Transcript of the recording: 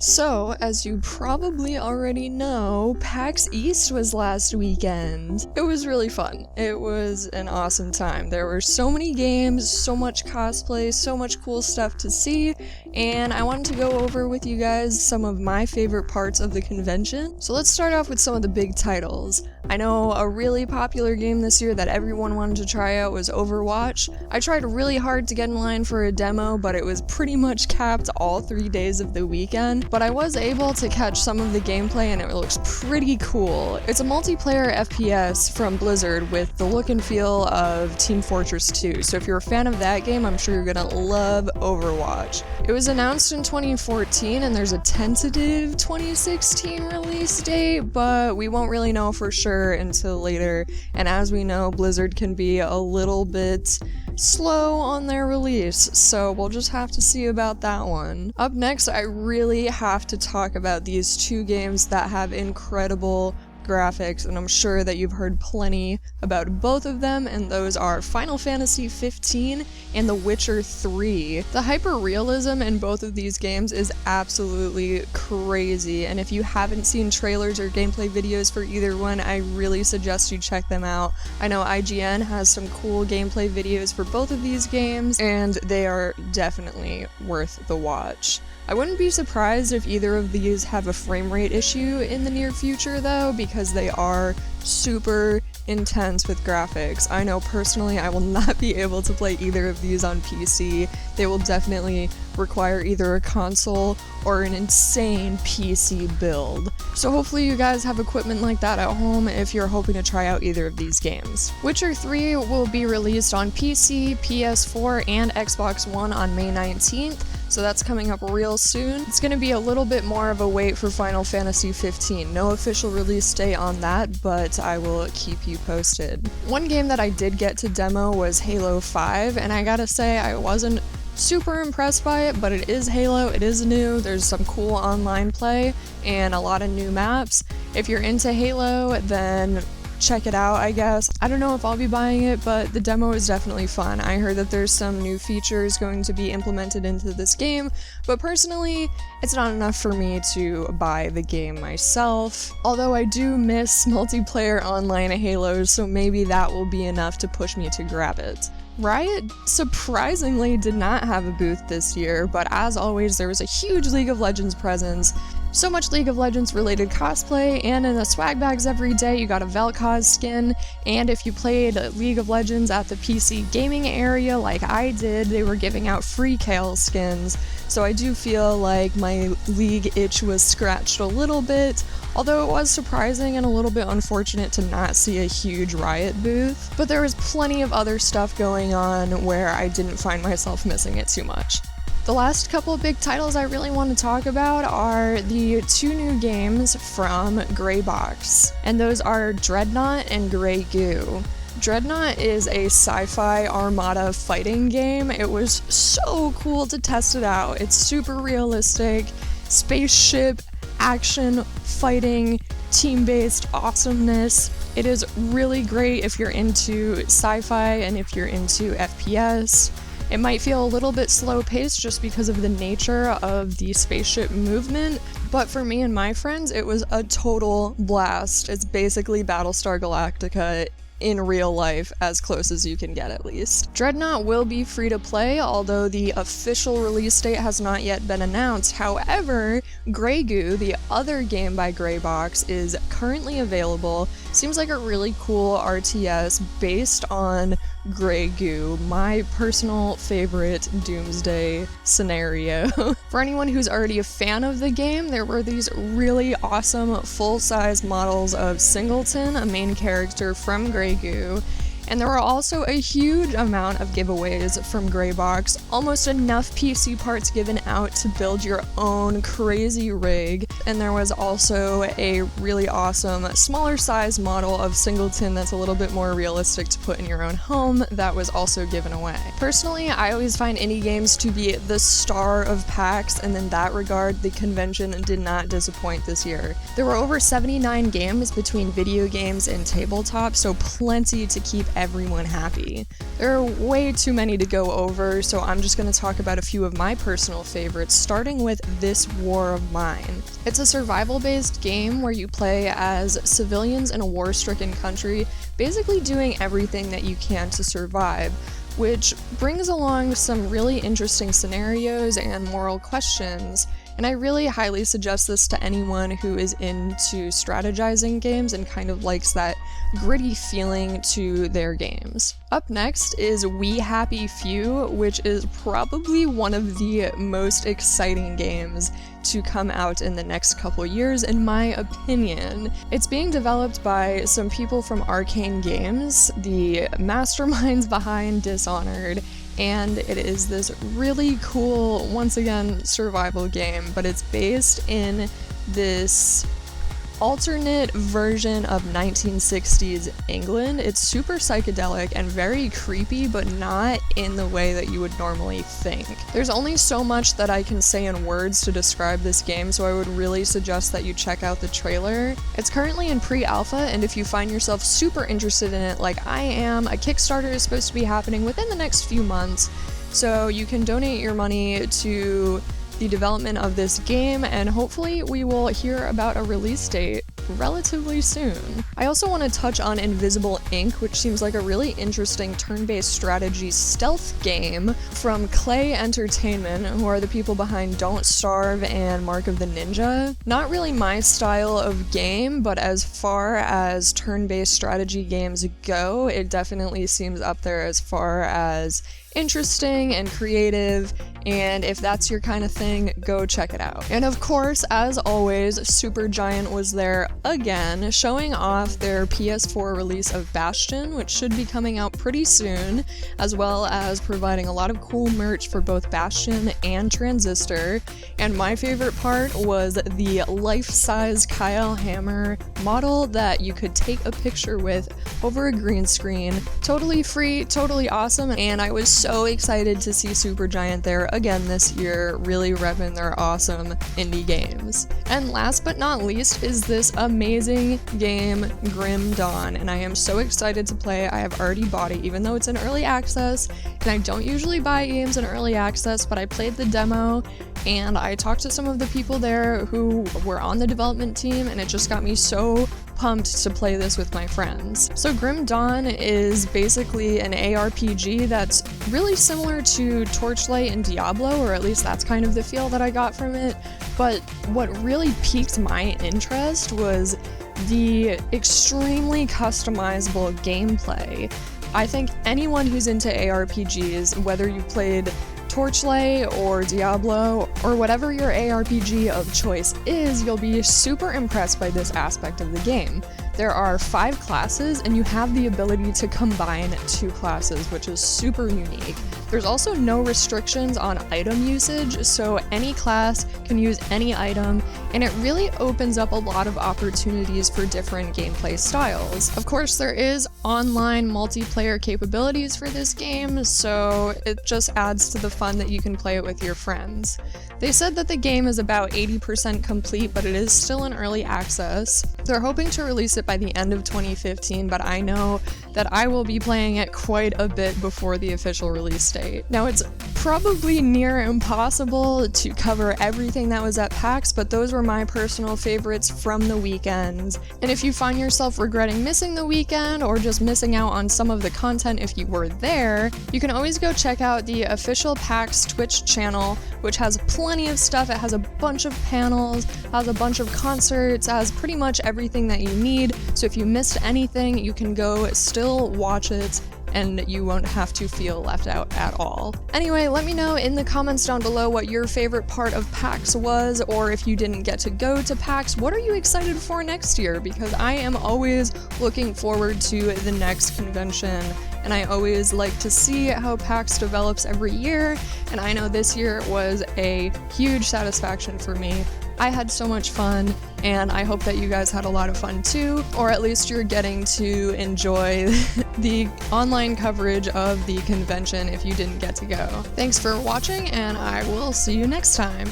So, as you probably already know, PAX East was last weekend. It was really fun. It was an awesome time. There were so many games, so much cosplay, so much cool stuff to see, and I wanted to go over with you guys some of my favorite parts of the convention. So let's start off with some of the big titles. I know a really popular game this year that everyone wanted to try out was Overwatch. I tried really hard to get in line for a demo, but it was pretty much capped all 3 days of the weekend. But I was able to catch some of the gameplay and it looks pretty cool. It's a multiplayer FPS from Blizzard with the look and feel of Team Fortress 2, so if you're a fan of that game, I'm sure you're gonna love Overwatch. It was announced in 2014 and there's a tentative 2016 release date, but we won't really know for sure until later, and as we know, Blizzard can be a little bit slow on their release, so we'll just have to see about that one. Up next, I really have to talk about these two games that have incredible graphics, and I'm sure that you've heard plenty about both of them, and those are Final Fantasy 15 and The Witcher 3. The hyper-realism in both of these games is absolutely crazy, and if you haven't seen trailers or gameplay videos for either one, I really suggest you check them out. I know IGN has some cool gameplay videos for both of these games, and they are definitely worth the watch. I wouldn't be surprised if either of these have a frame rate issue in the near future though, because they are super intense with graphics. I know personally I will not be able to play either of these on PC. They will definitely require either a console or an insane PC build. So hopefully you guys have equipment like that at home if you're hoping to try out either of these games. Witcher 3 will be released on PC, PS4, and Xbox One on May 19th. So that's coming up real soon. It's going to be a little bit more of a wait for Final Fantasy 15. No official release date on that, but I will keep you posted. One game that I did get to demo was Halo 5, and I gotta say I wasn't super impressed by it, but it is Halo, it is new, there's some cool online play, and a lot of new maps. If you're into Halo, then check it out, I guess. I don't know if I'll be buying it, but the demo is definitely fun. I heard that there's some new features going to be implemented into this game, but personally, it's not enough for me to buy the game myself. Although I do miss multiplayer online Halos, so maybe that will be enough to push me to grab it. Riot surprisingly did not have a booth this year, but as always, there was a huge League of Legends presence. So much League of Legends related cosplay, and in the swag bags every day you got a Vel'Koz skin, and if you played League of Legends at the PC gaming area like I did, they were giving out free Kayle skins, so I do feel like my League itch was scratched a little bit, although it was surprising and a little bit unfortunate to not see a huge Riot booth, but there was plenty of other stuff going on where I didn't find myself missing it too much. The last couple of big titles I really want to talk about are the two new games from Greybox, and those are Dreadnought and Grey Goo. Dreadnought is a sci-fi armada fighting game. It was so cool to test it out. It's super realistic, spaceship, action, fighting, team-based awesomeness. It is really great if you're into sci-fi and if you're into FPS. It might feel a little bit slow-paced just because of the nature of the spaceship movement, but for me and my friends, it was a total blast. It's basically Battlestar Galactica in real life, as close as you can get at least. Dreadnought will be free to play, although the official release date has not yet been announced. However, Grey Goo, the other game by Greybox, is currently available. Seems like a really cool RTS based on Grey Goo, my personal favorite Doomsday scenario. For anyone who's already a fan of the game, there were these really awesome full-size models of Singleton, a main character from Grey Goo, and there were also a huge amount of giveaways from Greybox, almost enough PC parts given out to build your own crazy rig, and there was also a really awesome smaller size model of Singleton that's a little bit more realistic to put in your own home that was also given away. Personally, I always find indie games to be the star of PAX, and in that regard, the convention did not disappoint this year. There were over 79 games between video games and tabletop, so plenty to keep everyone happy. There are way too many to go over, so I'm just going to talk about a few of my personal favorites, starting with This War of Mine. It's a survival-based game where you play as civilians in a war-stricken country, basically doing everything that you can to survive, which brings along some really interesting scenarios and moral questions. And I really highly suggest this to anyone who is into strategizing games and kind of likes that gritty feeling to their games. Up next is We Happy Few, which is probably one of the most exciting games to come out in the next couple years, in my opinion. It's being developed by some people from Arcane Games, the masterminds behind Dishonored, and it is this really cool, once again, survival game, but it's based in this alternate version of 1960s England. It's super psychedelic and very creepy, but not in the way that you would normally think. There's only so much that I can say in words to describe this game, so I would really suggest that you check out the trailer. It's currently in pre-alpha, and if you find yourself super interested in it like I am, a Kickstarter is supposed to be happening within the next few months, so you can donate your money to the development of this game, and hopefully we will hear about a release date relatively soon. I also want to touch on Invisible Ink, which seems like a really interesting turn-based strategy stealth game from Clay Entertainment, who are the people behind Don't Starve and Mark of the Ninja. Not really my style of game, but as far as turn-based strategy games go, it definitely seems up there as far as interesting and creative, and if that's your kind of thing, go check it out. And of course, as always, Supergiant was there again, showing off their PS4 release of Bastion, which should be coming out pretty soon, as well as providing a lot of cool merch for both Bastion and Transistor. And my favorite part was the life-size Kyle Hammer model that you could take a picture with over a green screen. Totally free, totally awesome, and I was so excited to see Supergiant there again this year, really repping their awesome indie games. And last but not least is this amazing game, Grim Dawn, and I am so excited to play. I have already bought it, even though it's in early access, and I don't usually buy games in early access, but I played the demo, and I talked to some of the people there who were on the development team, and it just got me so pumped to play this with my friends. So Grim Dawn is basically an ARPG that's really similar to Torchlight and Diablo, or at least that's kind of the feel that I got from it, but what really piqued my interest was the extremely customizable gameplay. I think anyone who's into ARPGs, whether you played Torchlight or Diablo or whatever your ARPG of choice is, you'll be super impressed by this aspect of the game. There are 5 classes, and you have the ability to combine 2 classes, which is super unique. There's also no restrictions on item usage, so any class can use any item, and it really opens up a lot of opportunities for different gameplay styles. Of course, there is online multiplayer capabilities for this game, so it just adds to the fun that you can play it with your friends. They said that the game is about 80% complete, but it is still in early access. They're hoping to release it by the end of 2015, but I know that I will be playing it quite a bit before the official release date. Now, it's probably near impossible to cover everything that was at PAX, but those were my personal favorites from the weekend. And if you find yourself regretting missing the weekend or just missing out on some of the content if you were there, you can always go check out the official PAX Twitch channel, which has plenty of stuff. It has a bunch of panels, has a bunch of concerts, has pretty much everything that you need. So if you missed anything, you can go still watch it and you won't have to feel left out at all. Anyway, let me know in the comments down below what your favorite part of PAX was, or if you didn't get to go to PAX, what are you excited for next year? Because I am always looking forward to the next convention, and I always like to see how PAX develops every year, and I know this year was a huge satisfaction for me. I had so much fun, and I hope that you guys had a lot of fun too, or at least you're getting to enjoy the online coverage of the convention if you didn't get to go. Thanks for watching, and I will see you next time.